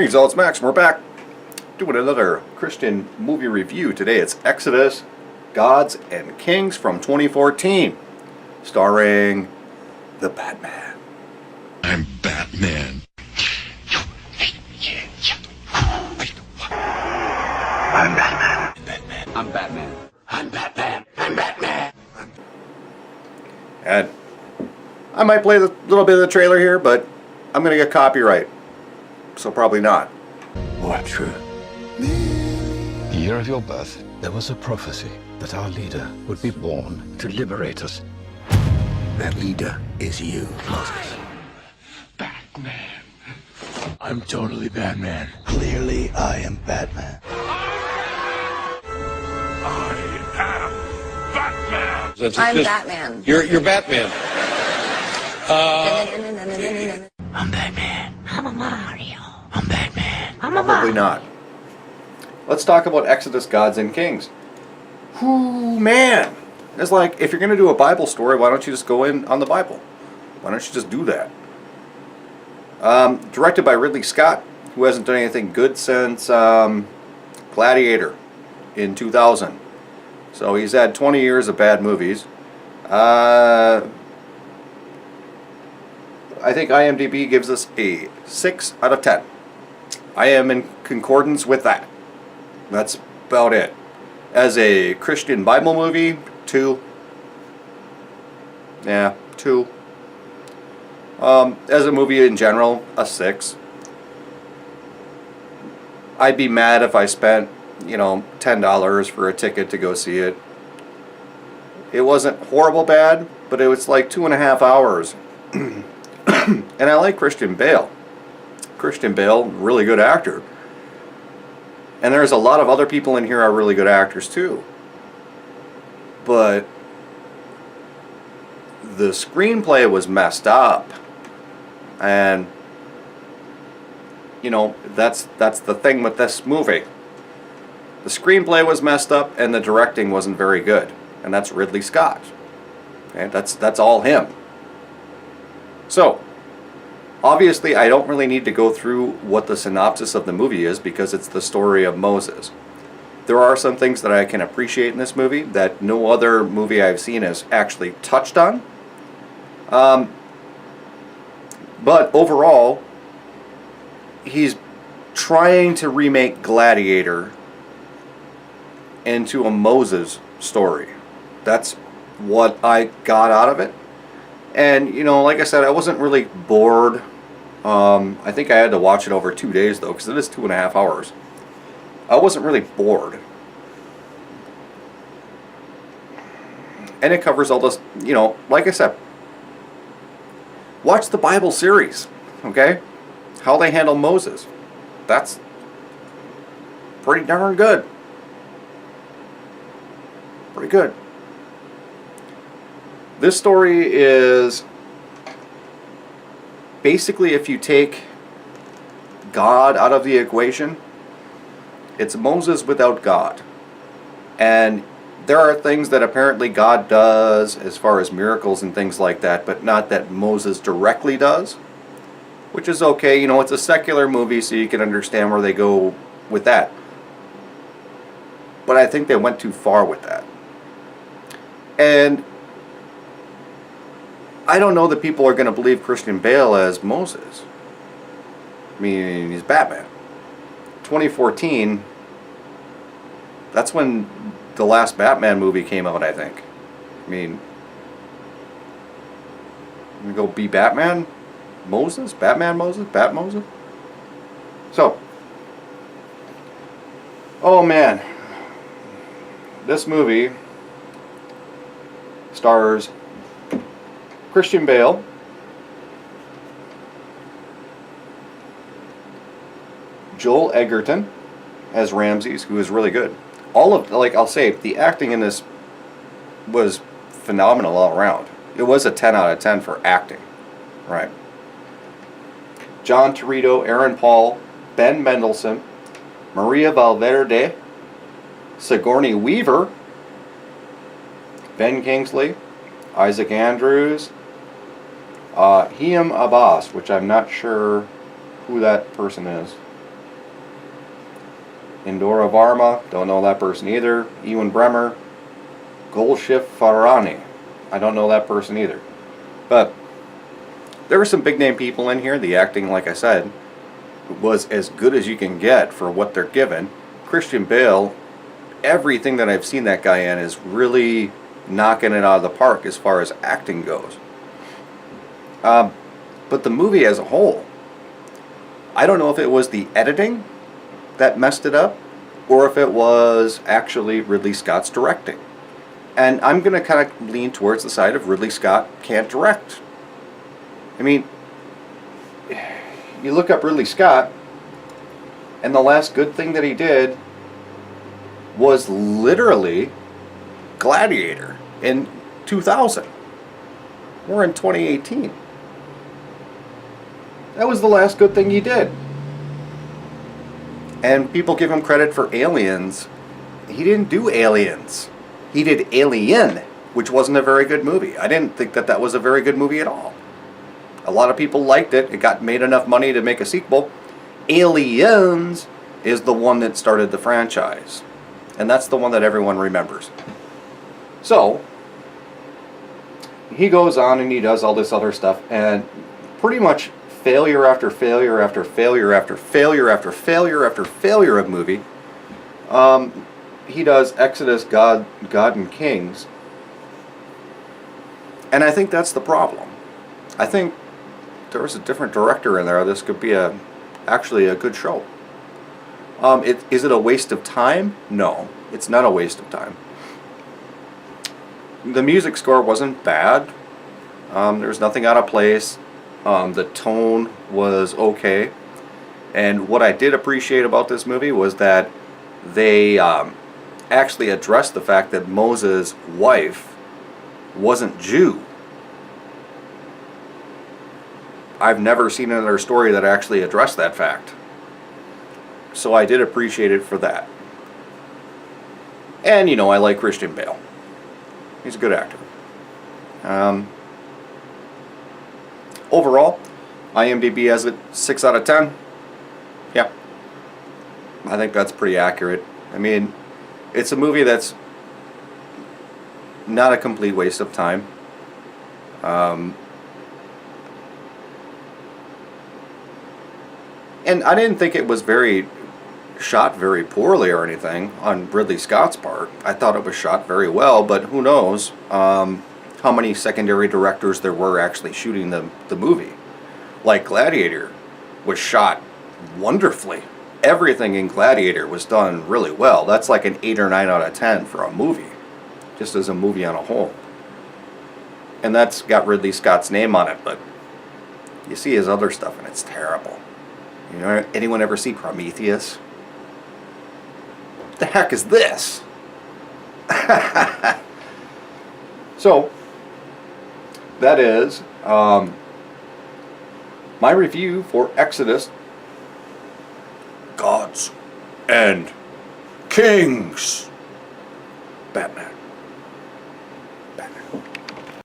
Greetings, all, it's Max, and we're back doing another Christian movie review. Today it's Exodus, Gods and Kings from 2014, starring the Batman. I'm Batman. I'm Batman. I'm Batman. I'm Batman. I'm Batman. And I might play a little bit of the trailer here, but I'm going to get copyright, so probably not. What truth? The year of your birth. There was a prophecy that our leader would be born to liberate us. That leader is you, Moses. Batman. I'm totally Batman. Clearly, I am Batman. I am Batman. I'm Batman. You're Batman. I'm Batman. I'm a Mario. I'm Batman. Probably not. Let's talk about Exodus, Gods and Kings. Whoo, man. It's like, if you're going to do a Bible story, why don't you just go in on the Bible? Why don't you just do that? Directed by Ridley Scott, who hasn't done anything good since Gladiator in 2000. So he's had 20 years of bad movies. I think IMDb gives us a 6 out of 10. I am in concordance with that. That's about it. As a Christian Bible movie, 2. Yeah, 2. As a movie in general, a 6. I'd be mad if I spent, $10 for a ticket to go see it. It wasn't horrible bad, but it was like 2.5 hours. And I like Christian Bale. Christian Bale, really good actor. And there's a lot of other people in here are really good actors too. But the screenplay was messed up. And that's the thing with this movie. The screenplay was messed up and the directing wasn't very good. And that's Ridley Scott. Okay, that's all him. So, obviously, I don't really need to go through what the synopsis of the movie is because it's the story of Moses. There are some things that I can appreciate in this movie that no other movie I've seen has actually touched on. But overall, he's trying to remake Gladiator into a Moses story. That's what I got out of it. And, like I said, I wasn't really bored. I think I had to watch it over 2 days, though, because it is 2.5 hours. I wasn't really bored. And it covers all this, like I said, watch the Bible series, okay? How they handle Moses. That's pretty darn good. Pretty good. This story is basically, if you take God out of the equation, it's Moses without God. And there are things that apparently God does as far as miracles and things like that, but not that Moses directly does, which is okay. It's a secular movie, so you can understand where they go with that. But I think they went too far with that. And I don't know that people are going to believe Christian Bale as Moses. I mean, he's Batman. 2014, that's when the last Batman movie came out, I think. I mean, we go be Batman? Moses? Batman Moses? Bat Moses? So, oh man. This movie stars Christian Bale, Joel Edgerton as Ramses, who is really good. I'll say, the acting in this was phenomenal all around. It was a 10 out of 10 for acting, right? John Torito, Aaron Paul, Ben Mendelsohn, Maria Valverde, Sigourney Weaver, Ben Kingsley, Isaac Andrews, Hiam Abbas, which I'm not sure who that person is. Indora Varma, don't know that person either. Ewan Bremer. Golshift Farahani, I don't know that person either. But there were some big name people in here. The acting, like I said, was as good as you can get for what they're given. Christian Bale, everything that I've seen that guy in is really knocking it out of the park as far as acting goes. But the movie as a whole, I don't know if it was the editing that messed it up or if it was actually Ridley Scott's directing. And I'm going to kind of lean towards the side of Ridley Scott can't direct. I mean, you look up Ridley Scott, and the last good thing that he did was literally Gladiator in 2000. We're in 2018. That was the last good thing he did. And people give him credit for Aliens. He didn't do Aliens. He did Alien, which wasn't a very good movie. I didn't think that that was a very good movie at all. A lot of people liked it. It got made enough money to make a sequel. Aliens is the one that started the franchise. And that's the one that everyone remembers. So, he goes on and he does all this other stuff. And pretty much failure after failure after failure after failure after failure after failure of movie. He does Exodus, God and Kings. And I think that's the problem. I think there was a different director in there. This could be actually a good show. Is it a waste of time? No, it's not a waste of time. The music score wasn't bad. There's nothing out of place. The tone was okay. And what I did appreciate about this movie was that they actually addressed the fact that Moses' wife wasn't Jew. I've never seen another story that actually addressed that fact. So I did appreciate it for that. And, you know, I like Christian Bale. He's a good actor. Overall, IMDb has it 6 out of 10. Yeah. I think that's pretty accurate. I mean, it's a movie that's not a complete waste of time. And I didn't think it was shot very poorly or anything on Ridley Scott's part. I thought it was shot very well, but who knows how many secondary directors there were actually shooting the movie. Like Gladiator was shot wonderfully. Everything in Gladiator was done really well. That's like an 8 or 9 out of 10 for a movie, just as a movie on a whole. And that's got Ridley Scott's name on it, but you see his other stuff and it's terrible. You know, anyone ever see Prometheus? What the heck is this? So, that is my review for Exodus, Gods and Kings. Batman.